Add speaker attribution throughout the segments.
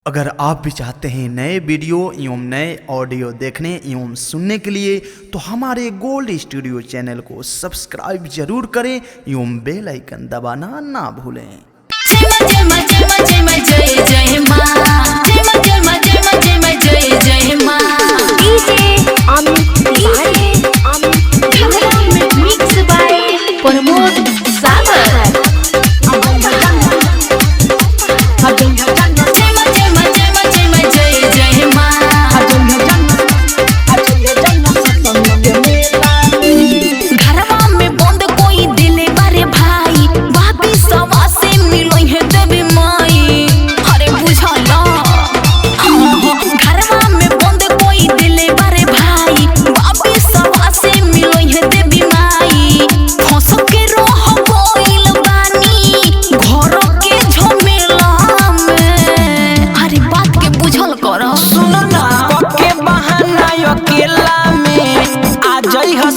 Speaker 1: अगर आप भी चाहते हैं नए वीडियो एवं नए ऑडियो देखने एवं सुनने के लिए तो हमारे गोल्ड स्टूडियो चैनल को सब्सक्राइब जरूर करें एवं बेल आइकन दबाना ना भूलें।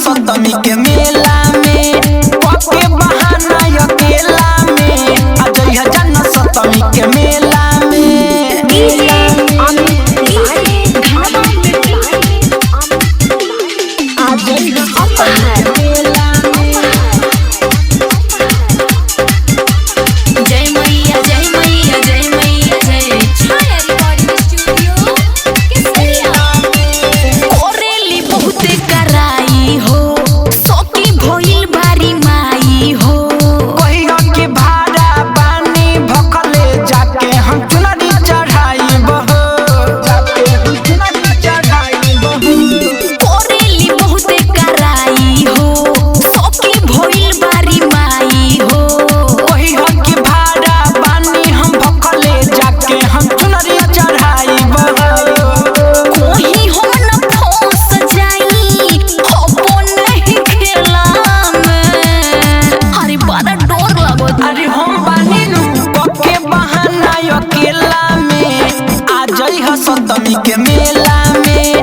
Speaker 2: सप्तमी के मेला में के बहाना अकेला में आ जइहा जन्म सप्तमी के मेला में आ जइहा सप्तमी के मेला में।
Speaker 3: जय मैया जय मैया जय मैया जय छाया रिकॉर्डिंग स्टूडियो केसरिया कोरेली बहुते कराई हो सोकी भइल बारी माई हो
Speaker 2: कहिया के भाड़ा पानी भखले जाके हम चुनरी चढ़ाई बहो जाके हम चुनरी चढ़ाई बहो
Speaker 3: कोरेली बहुते कराई हो सोकी भइल बारी माई हो
Speaker 2: कहिया के भाड़ा पानी हम भखले जाके हम चुनरी चढ़ाई बहो
Speaker 3: कोही हम न फंस जाई होबो नहीं खेला में अरे बड़ा डर लागत
Speaker 2: अरे हम बानी नु के बहाना अकेला में आ जइहा सप्तमी के मेला में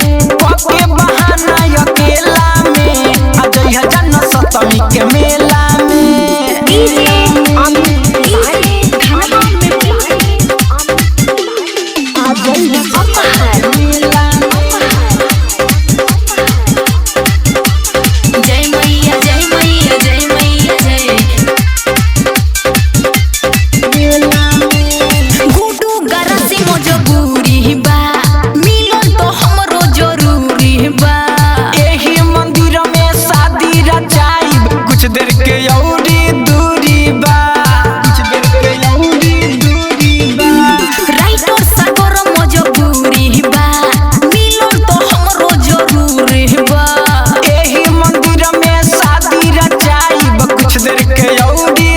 Speaker 2: के बहाना अकेला में आ जइहा जन्म सप्तमी के मेला में आ जइहा सप्तमी के मेला
Speaker 3: जय मैया जय मैया जय मैया जय
Speaker 2: मेला में
Speaker 3: गुडू गरसी मजबूरी बा मिलन तो हमरो जरूरी बा
Speaker 2: एही मंदिर में शादी रचाई कुछ देर के औरी दूरी बा कुछ देर के औरी दूरी बा
Speaker 3: राइटर सागर मजबूरी बा मिलन तो हमरो जरूरी बा
Speaker 2: एही मंदिर में शादी रचाई कुछ देर के औरी